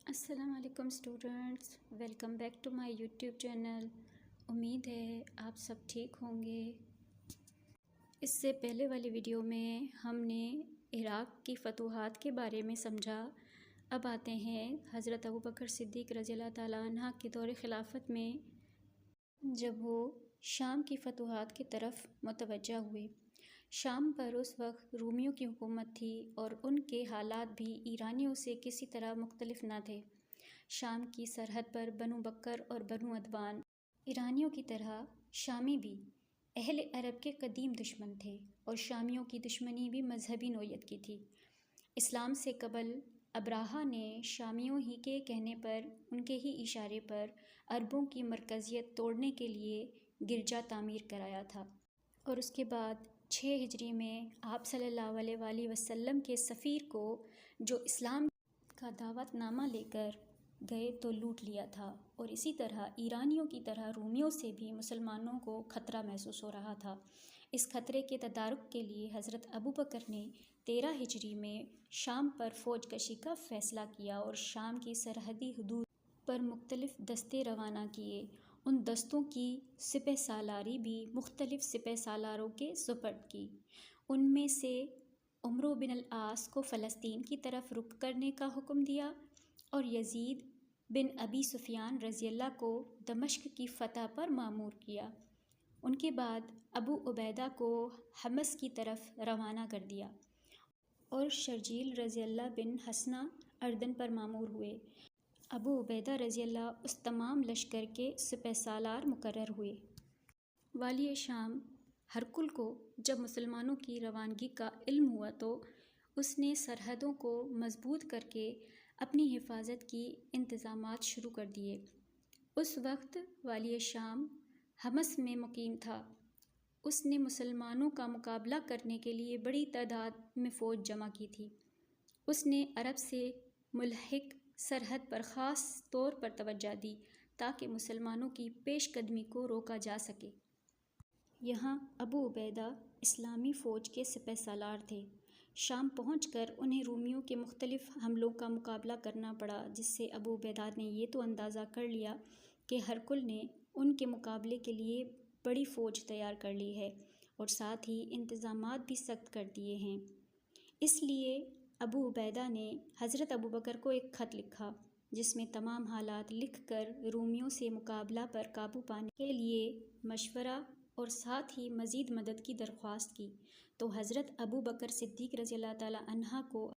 السلام علیکم students, welcome back to my YouTube channel. امید ہے آپ سب ٹھیک ہوں گے۔ اس سے پہلے والی ویڈیو میں ہم نے عراق کی فتوحات کے بارے میں سمجھا۔ اب آتے ہیں حضرت ابوبکر صدیق رضی اللہ تعالیٰ عنہ کے دور خلافت میں، جب وہ شام کی فتوحات کی طرف متوجہ ہوئے۔ شام پر اس وقت رومیوں کی حکومت تھی اور ان کے حالات بھی ایرانیوں سے کسی طرح مختلف نہ تھے۔ شام کی سرحد پر بنو بکر اور بنو عدوان ایرانیوں کی طرح شامی بھی اہل عرب کے قدیم دشمن تھے، اور شامیوں کی دشمنی بھی مذہبی نوعیت کی تھی۔ اسلام سے قبل ابراہا نے شامیوں ہی کے کہنے پر، ان کے ہی اشارے پر، عربوں کی مرکزیت توڑنے کے لیے گرجا تعمیر کرایا تھا، اور اس کے بعد 6 ہجری میں آپ صلی اللہ علیہ وآلہ وسلم کے سفیر کو، جو اسلام کا دعوت نامہ لے کر گئے، تو لوٹ لیا تھا۔ اور اسی طرح ایرانیوں کی طرح رومیوں سے بھی مسلمانوں کو خطرہ محسوس ہو رہا تھا۔ اس خطرے کے تدارک کے لیے حضرت ابوبکر نے 13 ہجری میں شام پر فوج کشی کا فیصلہ کیا اور شام کی سرحدی حدود پر مختلف دستے روانہ کیے۔ ان دستوں کی سپہ سالاری بھی مختلف سپہ سالاروں کے سپرد کی۔ ان میں سے عمرو بن العاص کو فلسطین کی طرف رخ کرنے کا حکم دیا، اور یزید بن ابی سفیان رضی اللہ کو دمشق کی فتح پر مامور کیا۔ ان کے بعد ابو عبیدہ کو حمص کی طرف روانہ کر دیا، اور شرجیل رضی اللہ بن حسنہ اردن پر مامور ہوئے۔ ابو عبیدہ رضی اللہ اس تمام لشکر کے سپہ سالار مقرر ہوئے۔ والی شام ہرقل کو جب مسلمانوں کی روانگی کا علم ہوا تو اس نے سرحدوں کو مضبوط کر کے اپنی حفاظت کی انتظامات شروع کر دیے۔ اس وقت والی شام حمص میں مقیم تھا۔ اس نے مسلمانوں کا مقابلہ کرنے کے لیے بڑی تعداد میں فوج جمع کی تھی۔ اس نے عرب سے ملحق سرحد پر خاص طور پر توجہ دی تاکہ مسلمانوں کی پیش قدمی کو روکا جا سکے۔ یہاں ابو عبیدہ اسلامی فوج کے سپہ سالار تھے۔ شام پہنچ کر انہیں رومیوں کے مختلف حملوں کا مقابلہ کرنا پڑا، جس سے ابو عبیدہ نے یہ تو اندازہ کر لیا کہ ہرقل نے ان کے مقابلے کے لیے بڑی فوج تیار کر لی ہے، اور ساتھ ہی انتظامات بھی سخت کر دیے ہیں۔ اس لیے ابو عبیدہ نے حضرت ابوبکر کو ایک خط لکھا، جس میں تمام حالات لکھ کر رومیوں سے مقابلہ پر قابو پانے کے لیے مشورہ اور ساتھ ہی مزید مدد کی درخواست کی۔ تو حضرت ابوبکر صدیق رضی اللہ تعالیٰ عنہ کو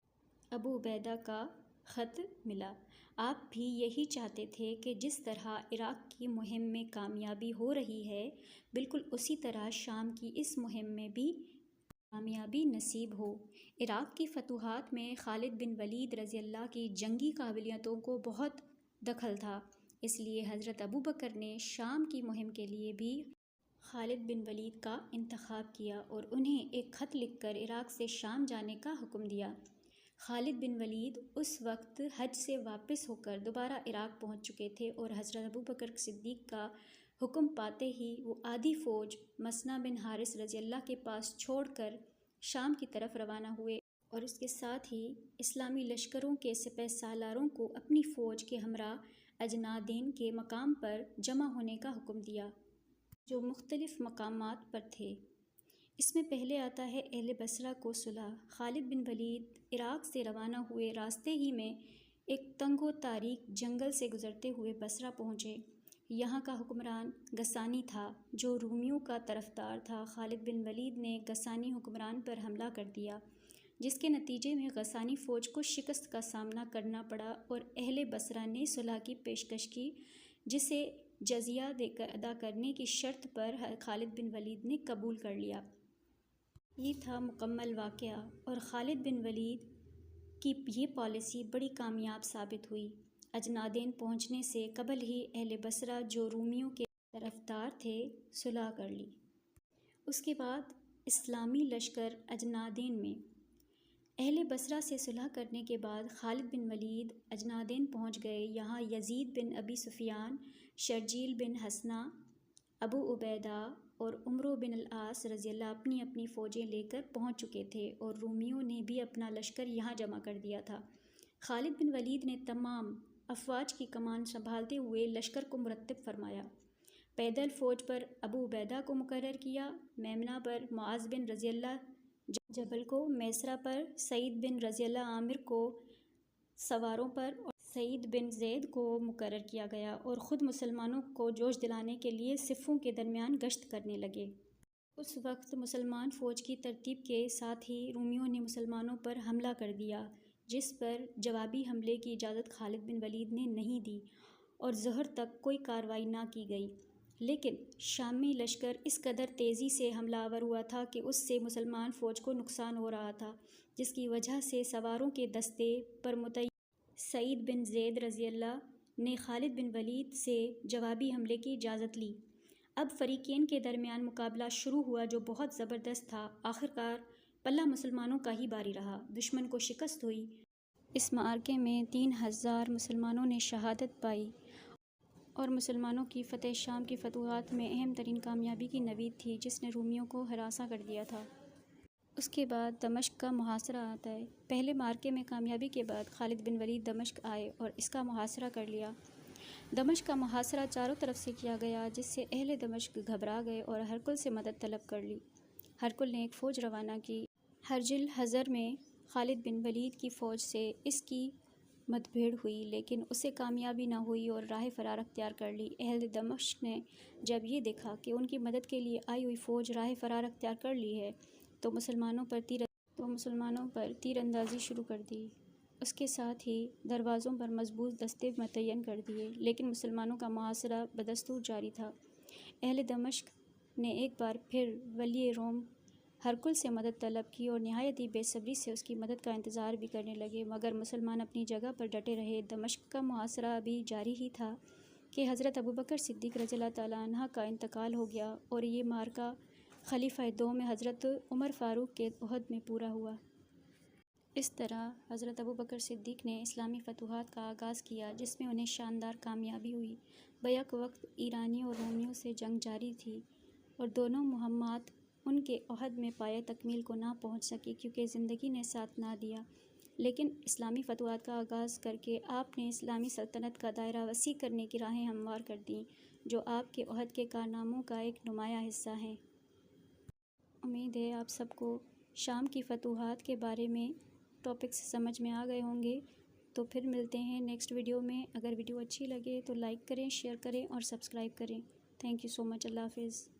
ابو عبیدہ کا خط ملا۔ آپ بھی یہی چاہتے تھے کہ جس طرح عراق کی مہم میں کامیابی ہو رہی ہے، بالکل اسی طرح شام کی اس مہم میں بھی کامیابی نصیب ہو۔ عراق کی فتوحات میں خالد بن ولید رضی اللہ کی جنگی قابلیتوں کو بہت دخل تھا، اس لیے حضرت ابوبکر نے شام کی مہم کے لیے بھی خالد بن ولید کا انتخاب کیا اور انہیں ایک خط لکھ کر عراق سے شام جانے کا حکم دیا۔ خالد بن ولید اس وقت حج سے واپس ہو کر دوبارہ عراق پہنچ چکے تھے، اور حضرت ابوبکر صدیق کا حکم پاتے ہی وہ آدھی فوج مسنہ بن حارث رضی اللہ کے پاس چھوڑ کر شام کی طرف روانہ ہوئے، اور اس کے ساتھ ہی اسلامی لشکروں کے سپہ سالاروں کو اپنی فوج کے ہمراہ اجنادین کے مقام پر جمع ہونے کا حکم دیا، جو مختلف مقامات پر تھے۔ اس میں پہلے آتا ہے اہل بصرہ کو صلح۔ خالد بن ولید عراق سے روانہ ہوئے، راستے ہی میں ایک تنگ و تاریک جنگل سے گزرتے ہوئے بصرہ پہنچے۔ یہاں کا حکمران غسانی تھا، جو رومیوں کا طرفدار تھا۔ خالد بن ولید نے غسانی حکمران پر حملہ کر دیا، جس کے نتیجے میں غسانی فوج کو شکست کا سامنا کرنا پڑا، اور اہل بصرہ نے صلح کی پیشکش کی، جسے جزیہ ادا کرنے کی شرط پر خالد بن ولید نے قبول کر لیا۔ یہ تھا مکمل واقعہ، اور خالد بن ولید کی یہ پالیسی بڑی کامیاب ثابت ہوئی۔ اجنادین پہنچنے سے قبل ہی اہل بصرہ، جو رومیوں کے طرفدار تھے، صلح کر لی۔ اس کے بعد اسلامی لشکر اجنادین میں اہل بصرہ سے صلح کرنے کے بعد خالد بن ولید اجنادین پہنچ گئے۔ یہاں یزید بن ابی سفیان، شرجیل بن حسنہ، ابو عبیدہ اور عمرو بن العاص رضی اللہ اپنی اپنی فوجیں لے کر پہنچ چکے تھے، اور رومیوں نے بھی اپنا لشکر یہاں جمع کر دیا تھا۔ خالد بن ولید نے تمام افواج کی کمان سنبھالتے ہوئے لشکر کو مرتب فرمایا۔ پیدل فوج پر ابو عبیدہ کو مقرر کیا، میمنہ پر معاذ بن رضی اللہ جبل کو، میسرہ پر سعید بن رضی اللہ عامر کو سواروں پر اور سعید بن زید کو مقرر کیا گیا، اور خود مسلمانوں کو جوش دلانے کے لیے صفوں کے درمیان گشت کرنے لگے۔ اس وقت مسلمان فوج کی ترتیب کے ساتھ ہی رومیوں نے مسلمانوں پر حملہ کر دیا، جس پر جوابی حملے کی اجازت خالد بن ولید نے نہیں دی اور ظہر تک کوئی کارروائی نہ کی گئی۔ لیکن شامی لشکر اس قدر تیزی سے حملہ آور ہوا تھا کہ اس سے مسلمان فوج کو نقصان ہو رہا تھا، جس کی وجہ سے سواروں کے دستے پر متعین سعید بن زید رضی اللہ نے خالد بن ولید سے جوابی حملے کی اجازت لی۔ اب فریقین کے درمیان مقابلہ شروع ہوا جو بہت زبردست تھا۔ آخرکار پلہ مسلمانوں کا ہی باری رہا، دشمن کو شکست ہوئی۔ اس معرکے میں 3000 مسلمانوں نے شہادت پائی اور مسلمانوں کی فتح شام کی فتوحات میں اہم ترین کامیابی کی نوید تھی، جس نے رومیوں کو ہراساں کر دیا تھا۔ اس کے بعد دمشق کا محاصرہ آتا ہے۔ پہلے معرکے میں کامیابی کے بعد خالد بن ولید دمشق آئے اور اس کا محاصرہ کر لیا۔ دمشق کا محاصرہ چاروں طرف سے کیا گیا، جس سے اہل دمشق گھبرا گئے اور ہرقل سے مدد طلب کر لی۔ ہرقل نے ایک فوج روانہ کی۔ ہرج الحضر میں خالد بن ولید کی فوج سے اس کی مدبھیڑ ہوئی، لیکن اسے کامیابی نہ ہوئی اور راہ فرار اختیار کر لی۔ اہل دمشق نے جب یہ دیکھا کہ ان کی مدد کے لیے آئی ہوئی فوج راہ فرار اختیار کر لی ہے تو مسلمانوں پر تیر اندازی شروع کر دی۔ اس کے ساتھ ہی دروازوں پر مضبوط دستے متعین کر دیے، لیکن مسلمانوں کا محاصرہ بدستور جاری تھا۔ اہل دمشق نے ایک بار پھر ولی روم ہرقل سے مدد طلب کی اور نہایت ہی بے صبری سے اس کی مدد کا انتظار بھی کرنے لگے، مگر مسلمان اپنی جگہ پر ڈٹے رہے۔ دمشق کا محاصرہ ابھی جاری ہی تھا کہ حضرت ابوبکر صدیق رضی اللہ تعالیٰ عنہ کا انتقال ہو گیا اور یہ معرکہ خلیفہ دوم حضرت عمر فاروق کے عہد میں پورا ہوا۔ اس طرح حضرت ابوبکر صدیق نے اسلامی فتوحات کا آغاز کیا، جس میں انہیں شاندار کامیابی ہوئی۔ بیک وقت ایرانیوں اور رومیوں سے جنگ جاری تھی اور دونوں مہمات ان کے عہد میں پایۂ تکمیل کو نہ پہنچ سکی کیونکہ زندگی نے ساتھ نہ دیا۔ لیکن اسلامی فتوحات کا آغاز کر کے آپ نے اسلامی سلطنت کا دائرہ وسیع کرنے کی راہیں ہموار کر دیں، جو آپ کے عہد کے کارناموں کا ایک نمایاں حصہ ہیں۔ امید ہے آپ سب کو شام کی فتوحات کے بارے میں ٹاپکس سمجھ میں آ گئے ہوں گے۔ تو پھر ملتے ہیں نیکسٹ ویڈیو میں۔ اگر ویڈیو اچھی لگے تو لائک کریں، شیئر کریں اور سبسکرائب کریں۔ تھینک یو سو مچ۔ اللہ حافظ۔